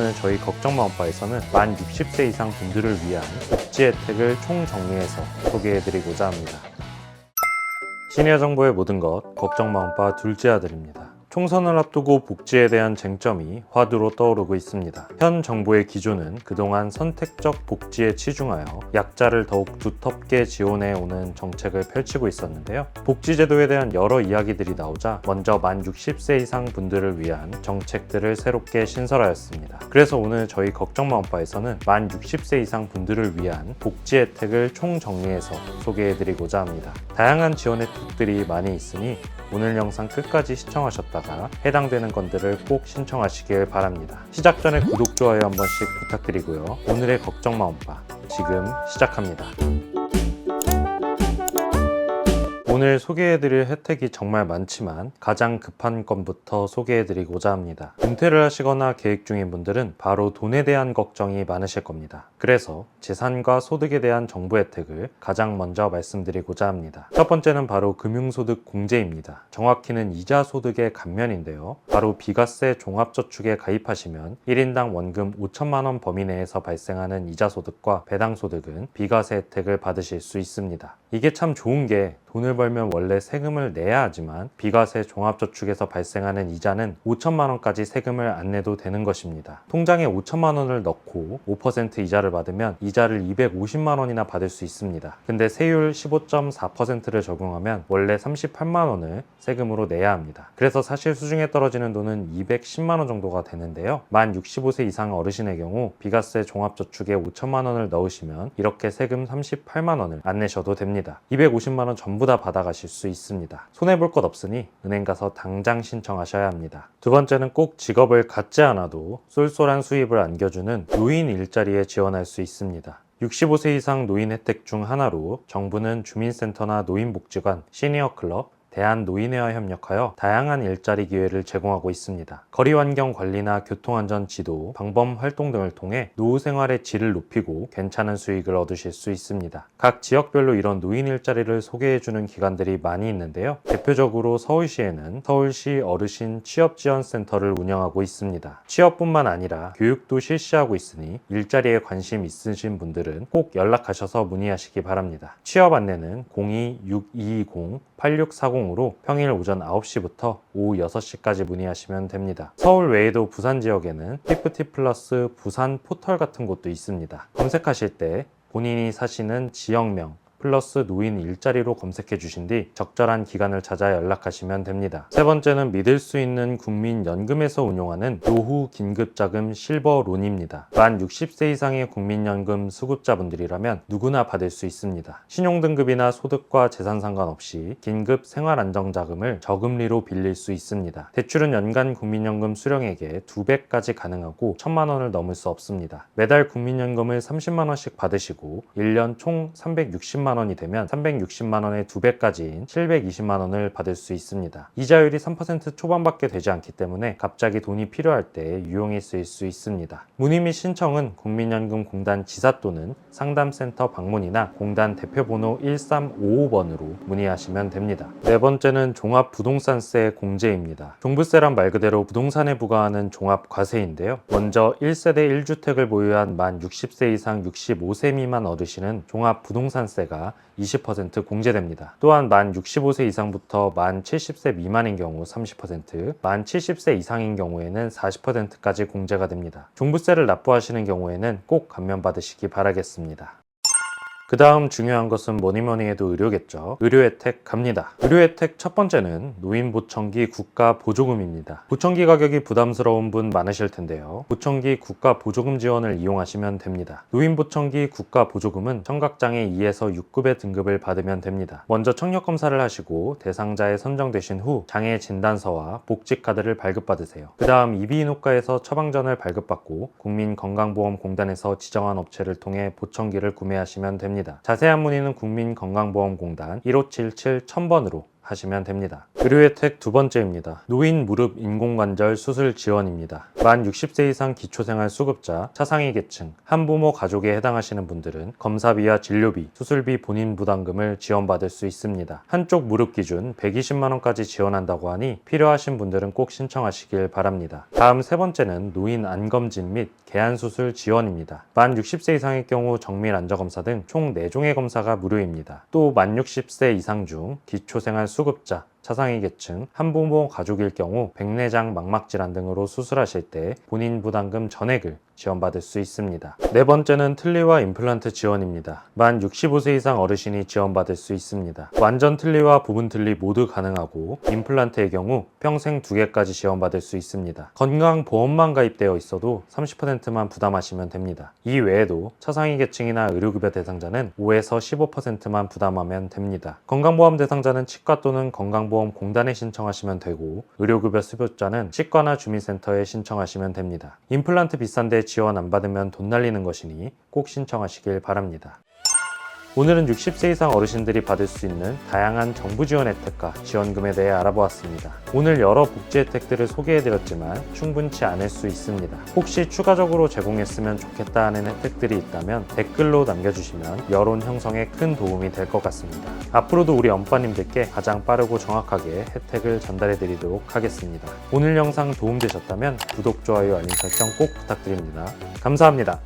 오늘 저희 걱정마음바에서는 만 60세 이상 분들을 위한 복지 혜택을 총정리해서 소개해드리고자 합니다. 시니어 정보의 모든 것, 걱정마음바 둘째 아들입니다. 총선을 앞두고 복지에 대한 쟁점이 화두로 떠오르고 있습니다. 현 정부의 기조는 그동안 선택적 복지에 치중하여 약자를 더욱 두텁게 지원해 오는 정책을 펼치고 있었는데요. 복지제도에 대한 여러 이야기들이 나오자 먼저 만 60세 이상 분들을 위한 정책들을 새롭게 신설하였습니다. 그래서 오늘 저희 걱정마음바에서는 만 60세 이상 분들을 위한 복지 혜택을 총정리해서 소개해드리고자 합니다. 다양한 지원 혜택들이 많이 있으니 오늘 영상 끝까지 시청하셨다가 해당되는 건들을 꼭 신청하시길 바랍니다. 시작 전에 구독, 좋아요 한 번씩 부탁드리고요. 오늘의 걱정마음바 지금 시작합니다. 오늘 소개해드릴 혜택이 정말 많지만 가장 급한 건부터 소개해드리고자 합니다. 은퇴를 하시거나 계획 중인 분들은 바로 돈에 대한 걱정이 많으실 겁니다. 그래서 재산과 소득에 대한 정부 혜택을 가장 먼저 말씀드리고자 합니다. 첫 번째는 바로 금융소득 공제입니다. 정확히는 이자 소득의 감면인데요. 바로 비과세 종합저축에 가입하시면 1인당 원금 5천만 원 범위 내에서 발생하는 이자 소득과 배당 소득은 비과세 혜택을 받으실 수 있습니다. 이게 참 좋은 게 돈을 벌면 원래 세금을 내야 하지만 비과세 종합저축에서 발생하는 이자는 5천만 원까지 세금을 안 내도 되는 것입니다. 통장에 5천만 원을 넣고 5% 이자를 받으면 이자를 250만 원이나 받을 수 있습니다. 근데 세율 15.4%를 적용하면 원래 38만 원을 세금으로 내야 합니다. 그래서 사실 수중에 떨어지는 돈은 210만 원 정도가 되는데요. 만 65세 이상 어르신의 경우 비과세 종합저축에 5천만 원을 넣으시면 이렇게 세금 38만 원을 안 내셔도 됩니다. 250만 원 전부 다 받아가실 수 있습니다. 손해볼 것 없으니 은행 가서 당장 신청하셔야 합니다. 두 번째는 꼭 직업을 갖지 않아도 쏠쏠한 수입을 안겨주는 노인 일자리에 지원할 수 있습니다. 65세 이상 노인 혜택 중 하나로 정부는 주민센터나 노인복지관, 시니어클럽, 대한노인회와 협력하여 다양한 일자리 기회를 제공하고 있습니다. 거리환경 관리나 교통안전 지도, 방범 활동 등을 통해 노후 생활의 질을 높이고 괜찮은 수익을 얻으실 수 있습니다. 각 지역별로 이런 노인 일자리를 소개해주는 기관들이 많이 있는데요. 대표적으로 서울시에는 서울시 어르신 취업지원센터를 운영하고 있습니다. 취업뿐만 아니라 교육도 실시하고 있으니 일자리에 관심 있으신 분들은 꼭 연락하셔서 문의하시기 바랍니다. 취업 안내는 02-6220-8640으로 평일 오전 9시부터 오후 6시까지 문의하시면 됩니다. 서울 외에도 부산 지역에는 피프티 플러스 부산 포털 같은 곳도 있습니다. 검색하실 때 본인이 사시는 지역명 플러스 노인 일자리로 검색해 주신 뒤 적절한 기관을 찾아 연락하시면 됩니다. 세 번째는 믿을 수 있는 국민연금에서 운용하는 노후 긴급자금 실버론입니다. 만 60세 이상의 국민연금 수급자분들이라면 누구나 받을 수 있습니다. 신용등급이나 소득과 재산 상관없이 긴급 생활안정자금을 저금리로 빌릴 수 있습니다. 대출은 연간 국민연금 수령액의 2배까지 가능하고 1천만 원을 넘을 수 없습니다. 매달 국민연금을 30만 원씩 받으시고 1년 총 360만 원이 되면 360만 원의 2배까지인 720만 원을 받을 수 있습니다. 이자율이 3% 초반밖에 되지 않기 때문에 갑자기 돈이 필요할 때 유용히 쓰일 수 있습니다. 문의 및 신청은 국민연금공단 지사 또는 상담센터 방문이나 공단 대표번호 1355번으로 문의하시면 됩니다. 네 번째는 종합부동산세 공제입니다. 종부세란 말 그대로 부동산에 부과하는 종합과세인데요. 먼저 1세대 1주택을 보유한 만 60세 이상 65세 미만 어르신은 종합부동산세가 20% 공제됩니다. 또한 만 65세 이상부터 만 70세 미만인 경우 30%, 만 70세 이상인 경우에는 40%까지 공제가 됩니다. 종부세를 납부하시는 경우에는 꼭 감면받으시기 바라겠습니다. 그 다음 중요한 것은 뭐니뭐니 해도 의료겠죠. 의료 혜택 갑니다. 의료 혜택 첫 번째는 노인보청기 국가보조금입니다. 보청기 가격이 부담스러운 분 많으실 텐데요. 보청기 국가보조금 지원을 이용하시면 됩니다. 노인보청기 국가보조금은 청각장애 2에서 6급의 등급을 받으면 됩니다. 먼저 청력검사를 하시고 대상자에 선정되신 후 장애 진단서와 복지카드를 발급받으세요. 그 다음 이비인후과에서 처방전을 발급받고 국민건강보험공단에서 지정한 업체를 통해 보청기를 구매하시면 됩니다. 자세한 문의는 국민건강보험공단 1577-1000번으로 하시면 됩니다. 의료 혜택 두 번째입니다. 노인 무릎 인공관절 수술 지원입니다. 만 60세 이상 기초생활수급자, 차상위 계층, 한부모 가족에 해당하시는 분들은 검사비와 진료비, 수술비 본인 부담금을 지원받을 수 있습니다. 한쪽 무릎 기준 120만원까지 지원한다고 하니 필요하신 분들은 꼭 신청하시길 바랍니다. 다음 세 번째는 노인 안검진 및 개안수술 지원입니다. 만 60세 이상의 경우 정밀 안저검사 등 총 4종의 검사가 무료입니다. 또 만 60세 이상 중 기초생활수급자, 차상위 계층, 한부모 가족일 경우 백내장 망막질환 등으로 수술하실 때 본인 부담금 전액을 지원받을 수 있습니다. 네 번째는 틀니와 임플란트 지원입니다. 만 65세 이상 어르신이 지원받을 수 있습니다. 완전 틀니와 부분 틀니 모두 가능하고 임플란트의 경우 평생 2개까지 지원받을 수 있습니다. 건강보험만 가입되어 있어도 30%만 부담하시면 됩니다. 이 외에도 차상위 계층이나 의료급여 대상자는 5에서 15%만 부담하면 됩니다. 건강보험 대상자는 치과 또는 건강보험공단에 신청하시면 되고 의료급여 수급자는 치과나 주민센터에 신청하시면 됩니다. 임플란트 비싼데 지원 안 받으면 돈 날리는 것이니 꼭 신청하시길 바랍니다. 오늘은 60세 이상 어르신들이 받을 수 있는 다양한 정부 지원 혜택과 지원금에 대해 알아보았습니다. 오늘 여러 복지 혜택들을 소개해드렸지만 충분치 않을 수 있습니다. 혹시 추가적으로 제공했으면 좋겠다 하는 혜택들이 있다면 댓글로 남겨주시면 여론 형성에 큰 도움이 될 것 같습니다. 앞으로도 우리 엄빠님들께 가장 빠르고 정확하게 혜택을 전달해드리도록 하겠습니다. 오늘 영상 도움되셨다면 구독, 좋아요, 알림 설정 꼭 부탁드립니다. 감사합니다.